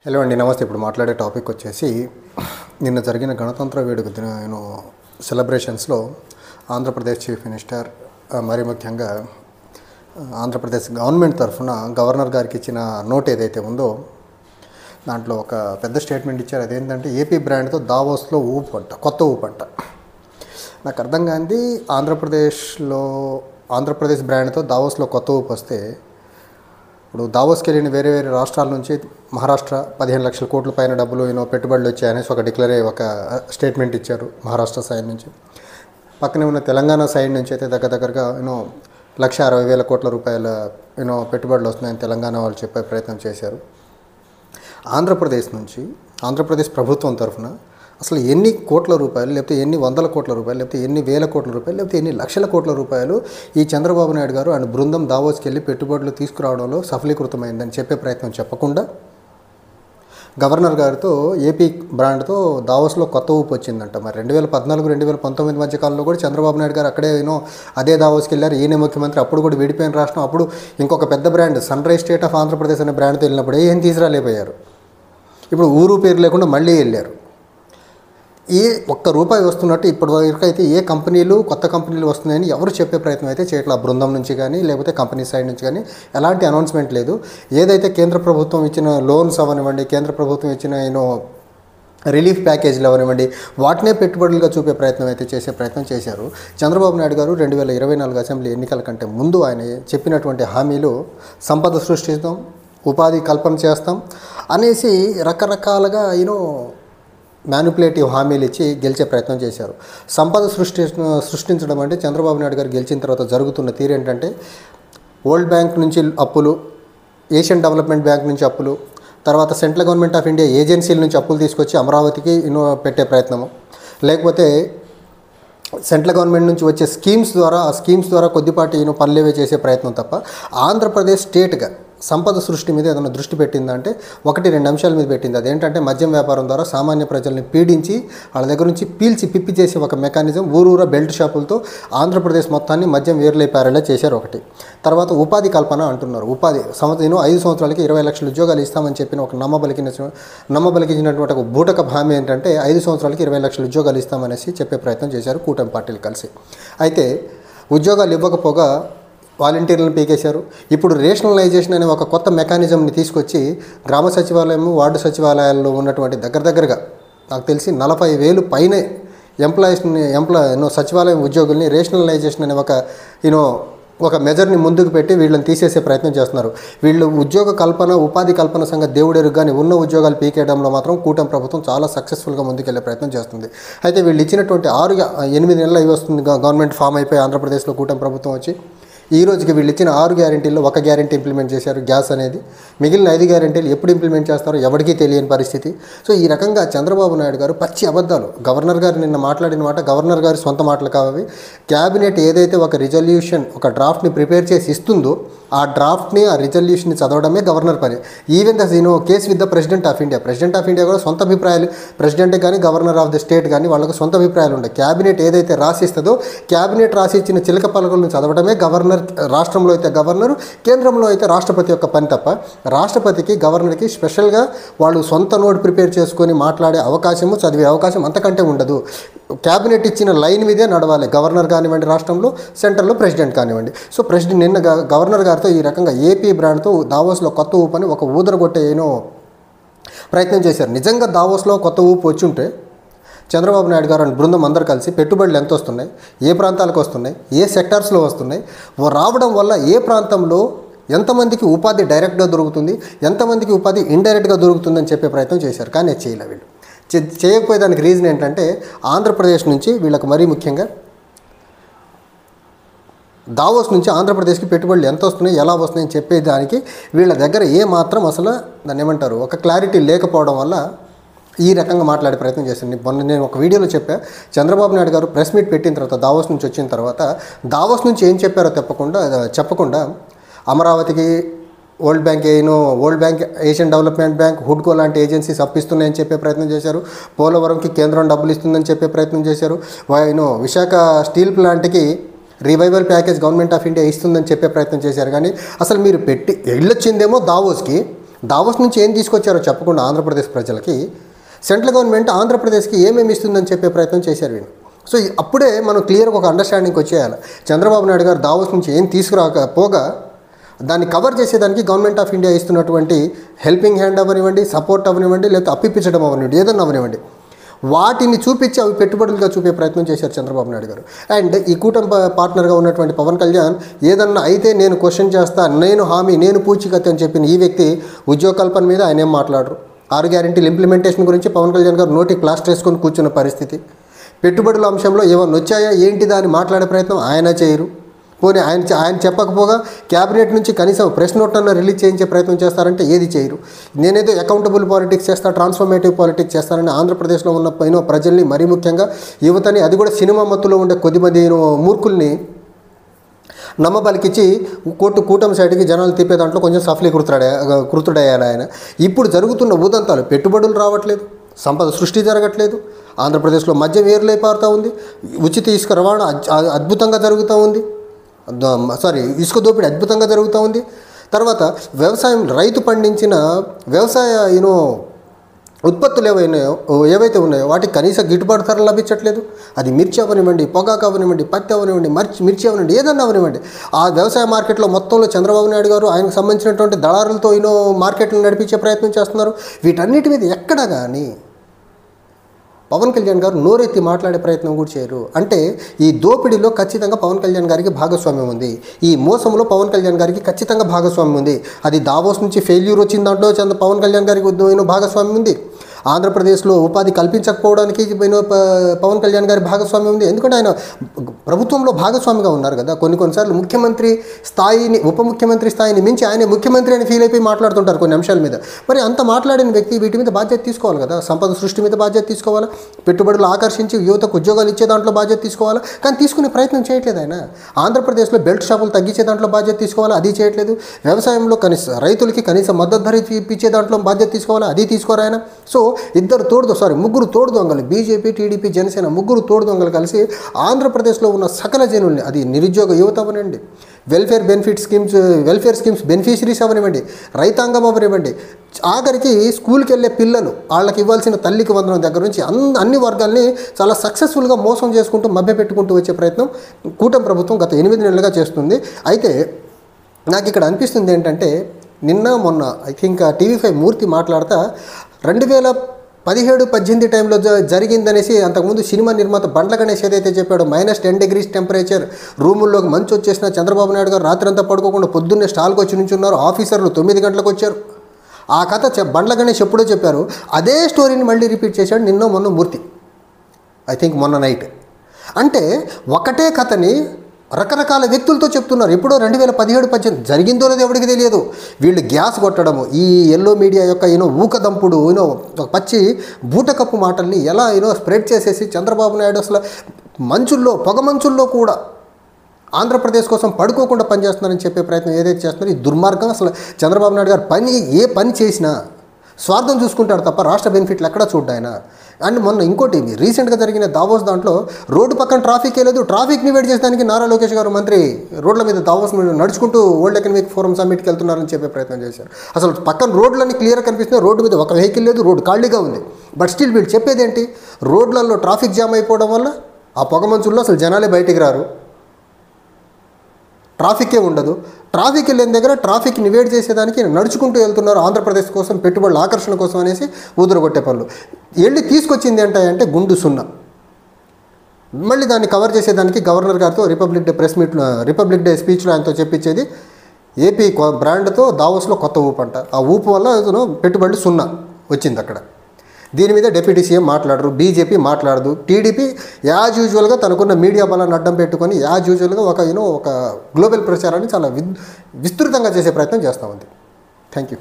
Hello అండి, నమస్తే. ఇప్పుడు మాట్లాడే టాపిక్ వచ్చేసి నిన్న జరిగిన గణతంత్ర వేడుక సెలబ్రేషన్స్లో ఆంధ్రప్రదేశ్ చీఫ్ మినిస్టర్ మరి ముఖ్యంగా ఆంధ్రప్రదేశ్ గవర్నమెంట్ తరఫున గవర్నర్ గారికి ఇచ్చిన నోట్ ఏదైతే ఉందో దాంట్లో ఒక పెద్ద స్టేట్మెంట్ ఇచ్చారు. అదేంటంటే ఏపీ బ్రాండ్తో దావోస్లో కొత్త ఊపంట. నాకు అర్థం కాంది, ఆంధ్రప్రదేశ్ బ్రాండ్తో దావోస్లో కొత్త ఊపు వస్తే ఇప్పుడు దావోస్కి వెళ్ళిన వేరే రాష్ట్రాల నుంచి మహారాష్ట్ర 15 లక్షల కోట్ల పైన డబ్బులు పెట్టుబడులు వచ్చాయనేసి ఒక స్టేట్మెంట్ ఇచ్చారు మహారాష్ట్ర సైడ్ నుంచి. పక్కనే ఉన్న తెలంగాణ సైడ్ నుంచి అయితే దగ్గరగా 1,60,000 కోట్ల రూపాయల పెట్టుబడులు వస్తున్నాయని తెలంగాణ వాళ్ళు చెప్పే ప్రయత్నం చేశారు. ఆంధ్రప్రదేశ్ ప్రభుత్వం తరఫున అసలు ఎన్ని కోట్ల రూపాయలు, లేకపోతే ఎన్ని వందల కోట్ల రూపాయలు, లేకపోతే ఎన్ని వేల కోట్ల రూపాయలు, లేకపోతే ఎన్ని లక్షల కోట్ల రూపాయలు ఈ చంద్రబాబు నాయుడు గారు ఆయన బృందం దావోస్కి వెళ్ళి పెట్టుబడులు తీసుకురావడంలో సఫలీకృతమైందని చెప్పే ప్రయత్నం చెప్పకుండా గవర్నర్ గారితో ఏపీ బ్రాండ్తో దావోస్లో కొత్త ఊపు వచ్చిందంట. మరి 2014-2019 మధ్య కాలంలో కూడా చంద్రబాబు నాయుడు గారు అక్కడే అదే దావోస్కి వెళ్ళారు. ఈయన ముఖ్యమంత్రి. అప్పుడు కూడా విడిపోయిన రాష్ట్రం. అప్పుడు ఇంకొక పెద్ద brand sunrise state of Andhra Pradesh అనే బ్రాండ్తో వెళ్ళినప్పుడు ఏం తీసుకురాలేకపోయారు. ఇప్పుడు ఊరు పేరు లేకుండా మళ్ళీ వెళ్ళారు. ఒక్క రూపాయి వస్తున్నట్టు ఇప్పటివరకు అయితే కొత్త కంపెనీలు వస్తున్నాయని ఎవరు చెప్పే ప్రయత్నం అయితే చేయట్లా. బృందం నుంచి కానీ లేకపోతే కంపెనీ సైడ్ నుంచి కానీ ఎలాంటి అనౌన్స్మెంట్ లేదు. ఏదైతే కేంద్ర ప్రభుత్వం ఇచ్చిన లోన్స్ అవనివ్వండి, కేంద్ర ప్రభుత్వం ఇచ్చిన రిలీఫ్ ప్యాకేజీలు అవనివ్వండి, వాటినే పెట్టుబడులుగా చూపే ప్రయత్నం అయితే చేసే ప్రయత్నం చేశారు. చంద్రబాబు నాయుడు గారు 2024 అసెంబ్లీ ఎన్నికల కంటే ముందు ఆయన చెప్పినటువంటి హామీలు సంపద సృష్టిస్తాం, ఉపాధి కల్పన చేస్తాం అనేసి రకరకాలుగా మ్యానిపులేటివ్ హామీలు ఇచ్చి గెలిచే ప్రయత్నం చేశారు. సంపద సృష్టించడం అంటే చంద్రబాబు నాయుడు గారు గెలిచిన తర్వాత జరుగుతున్న తీరు ఏంటంటే వరల్డ్ బ్యాంక్ నుంచి అప్పులు, ఏషియన్ డెవలప్మెంట్ బ్యాంక్ నుంచి అప్పులు, తర్వాత సెంట్రల్ గవర్నమెంట్ ఆఫ్ ఇండియా ఏజెన్సీల నుంచి అప్పులు తీసుకొచ్చి అమరావతికి పెట్టే ప్రయత్నము, లేకపోతే సెంట్రల్ గవర్నమెంట్ నుంచి వచ్చే స్కీమ్స్ ద్వారా కొద్దిపాటి పనులేవే చేసే ప్రయత్నం తప్ప ఆంధ్రప్రదేశ్ స్టేట్గా సంపద సృష్టి మీద ఏదైనా దృష్టి పెట్టిందంటే 1-2 అంశాల మీద పెట్టింది. అదేంటంటే మద్యం వ్యాపారం ద్వారా సామాన్య ప్రజల్ని పీడించి వాళ్ళ దగ్గర నుంచి పిప్పి చేసే ఒక మెకానిజం. ఊరూరా బెల్ట్ షాపులతో ఆంధ్రప్రదేశ్ మొత్తాన్ని మద్యం వేర్లైపారేలా చేశారు ఒకటి. తర్వాత ఉపాధి కల్పన అంటున్నారు. 5 సంవత్సరాలకి 20 లక్షల ఉద్యోగాలు ఇస్తామని చెప్పిన ఒక నమ్మబలికించినటువంటి ఒక బూటక హామీ ఏంటంటే 5 సంవత్సరాలకి 20 లక్షల ఉద్యోగాలు ఇస్తామనేసి చెప్పే ప్రయత్నం చేశారు కూటమి పార్టీలు కలిసి. అయితే ఉద్యోగాలు ఇవ్వకపోగా వాలంటీర్లను పీకేశారు. ఇప్పుడు రేషనలైజేషన్ అనే ఒక కొత్త మెకానిజంని తీసుకొచ్చి గ్రామ సచివాలయం, వార్డు సచివాలయాల్లో ఉన్నటువంటి దగ్గరగా నాకు తెలిసి 40,000 పైనే సచివాలయం ఉద్యోగుల్ని రేషనలైజేషన్ అనే ఒక మెజర్ని ముందుకు పెట్టి వీళ్ళని తీసేసే ప్రయత్నం చేస్తున్నారు. వీళ్ళు ఉపాధి కల్పన సంగతి దేవుడెరుగు, కానీ ఉన్న ఉద్యోగాలు పీకేయడంలో మాత్రం కూటమి ప్రభుత్వం చాలా సక్సెస్ఫుల్గా ముందుకెళ్లే ప్రయత్నం చేస్తుంది. అయితే వీళ్ళు ఇచ్చినటువంటి 8 నెలలు అయి వస్తుంది గవర్నమెంట్ ఫామ్ అయిపోయి ఆంధ్రప్రదేశ్లో కూటమి ప్రభుత్వం వచ్చి ఈ రోజుకి వీళ్ళు ఇచ్చిన 6 గ్యారెంటీల్లో ఒక గ్యారెంటీ ఇంప్లిమెంట్ చేశారు, గ్యాస్ అనేది. మిగిలిన 5 గ్యారెంటీలు ఎప్పుడు ఇంప్లిమెంట్ చేస్తారో ఎవరికీ తెలియని పరిస్థితి. సో ఈ రకంగా చంద్రబాబు నాయుడు గారు పచ్చి అబద్ధాలు. గవర్నర్ గారు నిన్న మాట్లాడిన మాట గవర్నర్ గారి సొంత మాటలు కావవి. క్యాబినెట్ ఏదైతే ఒక డ్రాఫ్ట్ని ప్రిపేర్ చేసి ఇస్తుందో ఆ రిజల్యూషన్ని చదవడమే గవర్నర్ పని. Even case with the president of India కూడా సొంత అభిప్రాయాలు, ప్రెసిడెంట్ కానీ గవర్నర్ ఆఫ్ ద స్టేట్ కానీ వాళ్ళకు సొంత అభిప్రాయాలు ఉంటాయి. క్యాబినెట్ ఏదైతే రాసిస్తుందో క్యాబినెట్ రాసి ఇచ్చిన చిలక పలకలను చదవడమే గవర్నర్. రాష్ట్రంలో అయితే గవర్నరు, కేంద్రంలో అయితే రాష్ట్రపతి యొక్క పని తప్ప రాష్ట్రపతికి గవర్నర్కి స్పెషల్గా వాళ్ళు సొంత నోట్ ప్రిపేర్ చేసుకొని మాట్లాడే అవకాశము, చదివే అవకాశం అంతకంటే ఉండదు. క్యాబినెట్ ఇచ్చిన లైన్ మీదే నడవాలి. గవర్నర్ కానివ్వండి రాష్ట్రంలో, సెంట్రల్లో ప్రెసిడెంట్ కానివ్వండి. సో నిన్న గవర్నర్ గారితో ఈ రకంగా ఏపీ బ్రాండ్తో దావోస్లో కొత్త ఊపని ఒక ఊదరగొట్టే ప్రయత్నం చేశారు. నిజంగా దావోస్లో కొత్త ఊపు వచ్చి ఉంటే చంద్రబాబు నాయుడు గారు అని బృందం అందరూ కలిసి పెట్టుబడులు ఎంత వస్తున్నాయి, ఏ ప్రాంతాలకు వస్తున్నాయి, ఏ సెక్టార్స్లో వస్తున్నాయి, రావడం వల్ల ఏ ప్రాంతంలో ఎంతమందికి ఉపాధి డైరెక్ట్గా దొరుకుతుంది, ఎంతమందికి ఉపాధి ఇండైరెక్ట్గా దొరుకుతుందని చెప్పే ప్రయత్నం చేశారు. కానీ అది చేయలే. వీళ్ళు చేయకపోయేదానికి రీజన్ ఏంటంటే ఆంధ్రప్రదేశ్ నుంచి వీళ్ళకు మరీ ముఖ్యంగా దావోస్ నుంచి ఆంధ్రప్రదేశ్కి పెట్టుబడులు ఎంత వస్తున్నాయి, ఎలా వస్తున్నాయని చెప్పేదానికి వీళ్ళ దగ్గర ఏమాత్రం అసలు దాన్ని ఏమంటారు ఒక క్లారిటీ లేకపోవడం వల్ల ఈ రకంగా మాట్లాడే ప్రయత్నం చేసింది. మొన్న నేను ఒక వీడియోలో చంద్రబాబు నాయుడు గారు ప్రెస్ మీట్ పెట్టిన తర్వాత దావోస్ నుంచి వచ్చిన తర్వాత దావోస్ నుంచి ఏం చెప్పారో చెప్పకుండా అమరావతికి world bank, Asian development bank, హుడ్కో లాంటి ఏజెన్సీస్ అప్పిస్తున్నాయని చెప్పే ప్రయత్నం చేశారు. పోలవరంకి కేంద్రం డబ్బులు ఇస్తుందని చెప్పే ప్రయత్నం చేశారు. విశాఖ స్టీల్ ప్లాంట్కి revival package government of India ఇస్తుందని చెప్పే ప్రయత్నం చేశారు. కానీ అసలు మీరు వెళ్ళొచ్చిందేమో దావోస్కి, దావోస్ నుంచి ఏం తీసుకొచ్చారో చెప్పకుండా ఆంధ్రప్రదేశ్ ప్రజలకి సెంట్రల్ గవర్నమెంట్ ఆంధ్రప్రదేశ్కి ఏమేమి ఇస్తుందని చెప్పే ప్రయత్నం చేశారు వీళ్ళు. సో అప్పుడే మనం క్లియర్గా ఒక అండర్స్టాండింగ్కి వచ్చేయాలి. చంద్రబాబు నాయుడు గారు దావోస్ నుంచి ఏం తీసుకురాకపోగా దాన్ని కవర్ చేసేదానికి గవర్నమెంట్ ఆఫ్ ఇండియా ఇస్తున్నటువంటి హెల్పింగ్ హ్యాండ్ అవనివ్వండి, సపోర్ట్ అవనివ్వండి, లేకపోతే అప్పిప్పించడం అవనివ్వండి, ఏదన్నా అవనివ్వండి, వాటిని చూపించి అవి పెట్టుబడులుగా చూపే ప్రయత్నం చేశారు చంద్రబాబు నాయుడు గారు. అండ్ ఈ కూటమి పార్ట్నర్గా ఉన్నటువంటి పవన్ కళ్యాణ్ ఏదన్నా అయితే నేను క్వశ్చన్ చేస్తా, నేను హామీ, నేను పూచికత్తి అని చెప్పిన ఈ వ్యక్తి ఉద్యోగ కల్పన మీద ఆయన ఏం మాట్లాడరు. 6 గ్యారెంటీల ఇంప్లిమెంటేషన్ గురించి పవన్ కళ్యాణ్ గారు నోటికి ప్లాస్టర్ వేసుకొని కూర్చున్న పరిస్థితి. పెట్టుబడుల అంశంలో ఏమన్నా వచ్చాయా ఏంటిదా అని మాట్లాడే ప్రయత్నం ఆయన చేయరు. పోనీ ఆయన చెప్పకపోగా క్యాబినెట్ నుంచి కనీసం ప్రెస్ నోట్ అన్న రిలీజ్ చేయించే ప్రయత్నం చేస్తారంటే ఏది చేయరు. నేనేదో అకౌంటబుల్ పాలిటిక్స్ చేస్తా, ట్రాన్స్ఫర్మేటివ్ పాలిటిక్స్ చేస్తానని ఆంధ్రప్రదేశ్లో ఉన్న ప్రజల్ని, మరీ ముఖ్యంగా యువతని, అది కూడా సినిమా మత్తులో ఉండే కొద్దిమంది మూర్ఖుల్ని నమ్మబలికిచ్చి కూటమి సైడ్కి జనాలు తిప్పే దాంట్లో కొంచెం కృతుడయ్యాడు ఆయన. ఇప్పుడు జరుగుతున్న ఉదంతాలు, పెట్టుబడులు రావట్లేదు, సంపద సృష్టి జరగట్లేదు, ఆంధ్రప్రదేశ్లో మద్యం ఏరులై పారుతూ ఉంది, ఉచిత ఇసుక రవాణా అద్భుతంగా జరుగుతూ ఉంది, ఇసుక దోపిడీ అద్భుతంగా జరుగుతూ ఉంది. తర్వాత వ్యవసాయం, రైతు పండించిన వ్యవసాయ ఉత్పత్తులు ఏవైతే ఉన్నాయో వాటికి కనీస గిట్టుబాటు ధర లభించట్లేదు. అది మిర్చి అవనివ్వండి, పొగాకు అవనివ్వండి, పత్తి అవనివ్వండి, మిర్చి అవనివ్వండి, ఏదన్నా అవనివ్వండి. ఆ వ్యవసాయ మార్కెట్లో మొత్తంలో చంద్రబాబు నాయుడు గారు ఆయనకు సంబంధించినటువంటి దళారులతో మార్కెట్లను నడిపించే ప్రయత్నం చేస్తున్నారు. వీటన్నిటి మీద ఎక్కడ కానీ పవన్ కళ్యాణ్ గారు నోరెత్తి మాట్లాడే ప్రయత్నం కూడా చేయరు. అంటే ఈ దోపిడీలో ఖచ్చితంగా పవన్ కళ్యాణ్ గారికి భాగస్వామ్యం ఉంది, ఈ మోసంలో పవన్ కళ్యాణ్ గారికి ఖచ్చితంగా భాగస్వామ్యం ఉంది. అది దావోస్ నుంచి ఫెయిల్యూర్ వచ్చిన దాంట్లో పవన్ కళ్యాణ్ గారికి భాగస్వామ్యం ఉంది. ఆంధ్రప్రదేశ్లో ఉపాధి కల్పించకపోవడానికి పవన్ కళ్యాణ్ గారి భాగస్వామ్యం ఉంది. ఎందుకంటే ఆయన ప్రభుత్వంలో భాగస్వామిగా ఉన్నారు కదా. కొన్నిసార్లు ముఖ్యమంత్రి స్థాయిని, ఉప ముఖ్యమంత్రి స్థాయిని మించి ఆయన ముఖ్యమంత్రి అని ఫీల్ అయిపోయి మాట్లాడుతుంటారు కొన్ని అంశాల మీద. మరి అంత మాట్లాడిన వ్యక్తి వీటి మీద బాధ్యత తీసుకోవాలి కదా. సంపద సృష్టి మీద బాధ్యత తీసుకోవాలా, పెట్టుబడులు ఆకర్షించి యువతకు ఉద్యోగాలు ఇచ్చే దాంట్లో బాధ్యత తీసుకోవాలా. కానీ తీసుకునే ప్రయత్నం చేయట్లేదు ఆయన. ఆంధ్రప్రదేశ్లో బెల్ట్ షాపులు తగ్గించే దాంట్లో బాధ్యత తీసుకోవాలా, అది చేయట్లేదు. వ్యవసాయంలో రైతులకి కనీస మద్దతు ధర ఇచ్చే దాంట్లో బాధ్యత తీసుకోవాలా, అది తీసుకోరు ఆయన. సో ముగ్గురు తోడు దొంగలు, బీజేపీ, టీడీపీ, జనసేన ముగ్గురు తోడు దొంగలు కలిసి ఆంధ్రప్రదేశ్లో ఉన్న సకల జనుల్ని, అది నిరుద్యోగ యువత అవనివ్వండి, వెల్ఫేర్ స్కీమ్స్ బెనిఫిషరీస్ అవనివ్వండి, రైతాంగం అవనివ్వండి, ఆఖరికి స్కూల్కి వెళ్ళే పిల్లలు వాళ్ళకి ఇవ్వాల్సిన తల్లికి వందనం దగ్గర నుంచి అన్ని వర్గాల్ని చాలా సక్సెస్ఫుల్గా మోసం చేసుకుంటూ మభ్యపెట్టుకుంటూ వచ్చే ప్రయత్నం కూటమి ప్రభుత్వం గత 8 నెలలుగా చేస్తుంది. అయితే నాకు ఇక్కడ అనిపిస్తుంది ఏంటంటే, నిన్న మొన్న ఐ థింక్ TV5 మూర్తి మాట్లాడతా 2017-18 టైంలో జరిగిందనేసి, అంతకుముందు సినిమా నిర్మాత బండ్ల గణేష్ ఏదైతే చెప్పాడో, -10 degrees టెంపరేచర్, రూముల్లోకి మంచు వచ్చేసిన చంద్రబాబు నాయుడు గారు రాత్రంతా పడుకోకుండా పొద్దున్నే స్టాల్కి వచ్చి నుంచున్నారు, ఆఫీసర్లు 9 గంటలకు వచ్చారు. ఆ కథ బండ్ల గణేష్ ఎప్పుడో చెప్పారు, అదే స్టోరీని మళ్ళీ రిపీట్ చేశాడు నిన్న మొన్న మూర్తి, ఐ థింక్ మొన్న నైట్. అంటే ఒకటే కథని రకరకాల వ్యక్తులతో చెప్తున్నారు. ఎప్పుడో 2017-18 జరిగిందో లేదో ఎవరికి తెలియదు. వీళ్ళు గ్యాస్ కొట్టడము, ఈ ఎల్లో మీడియా యొక్క ఊకదంపుడు, పచ్చి బూటకప్పు మాటల్ని ఎలా స్ప్రెడ్ చేసేసి చంద్రబాబు నాయుడు అసలు పొగ మంచుల్లో కూడా ఆంధ్రప్రదేశ్ కోసం పడుకోకుండా పనిచేస్తున్నారని చెప్పే ప్రయత్నం ఏదైతే చేస్తున్నారో, ఈ దుర్మార్గం. అసలు చంద్రబాబు నాయుడు గారు ఏ పని చేసినా స్వార్థం చూసుకుంటాడు తప్ప రాష్ట్ర బెనిఫిట్లు ఎక్కడా చూడ్డాయన. అండ్ మొన్న ఇంకోటి రీసెంట్గా జరిగిన దావోస్ దాంట్లో రోడ్డు పక్కన ట్రాఫిక్ లేదు, ట్రాఫిక్ని వెయిట్ చేసేదానికి నారా లోకేష్ గారు మంత్రి రోడ్ల మీద దావోస్ మీద నడుచుకుంటూ వరల్డ్ ఎకనామిక్ ఫోరం సమ్మిట్కి వెళ్తున్నారని చెప్పే ప్రయత్నం చేశారు. అసలు పక్కన రోడ్లన్నీ క్లియర్గా కనిపిస్తున్నాయి, రోడ్డు మీద ఒక వెహికల్ లేదు, రోడ్డు ఖాళీగా ఉంది. బట్ స్టిల్ వీళ్ళు చెప్పేది ఏంటి, రోడ్లలో ట్రాఫిక్ జామ్ అయిపోవడం వల్ల ఆ పొగ మంచుల్లో అసలు జనాలే బయటికి రారు, ట్రాఫిక్కే ఉండదు. ట్రాఫిక్ వెళ్ళిన దగ్గర ట్రాఫిక్ని వెయిట్ చేసేదానికి నడుచుకుంటూ వెళ్తున్నారు ఆంధ్రప్రదేశ్ కోసం, పెట్టుబడుల ఆకర్షణ కోసం అనేసి ఊదరగొట్టే పనులు. వెళ్ళి తీసుకొచ్చింది ఏంటంటే గుండు సున్నా. మళ్ళీ దాన్ని కవర్ చేసేదానికి గవర్నర్ గారితో రిపబ్లిక్ డే స్పీచ్లో ఆయనతో చెప్పించేది ఏపీ బ్రాండ్తో దావోస్లో కొత్త ఊపు అంట. ఆ ఊపు వల్ల పెట్టుబడులు సున్నా వచ్చింది అక్కడ. దీని మీద డిప్యూటీ సీఎం మాట్లాడరు, బీజేపీ మాట్లాడదు, టీడీపీ యాజ్ యూజువల్గా తనకున్న మీడియా బలాన్ని అడ్డం పెట్టుకొని యాజ్ యూజువల్గా ఒక గ్లోబల్ ప్రచారాన్ని చాలా విస్తృతంగా చేసే ప్రయత్నం చేస్తూ ఉంది. Thank you.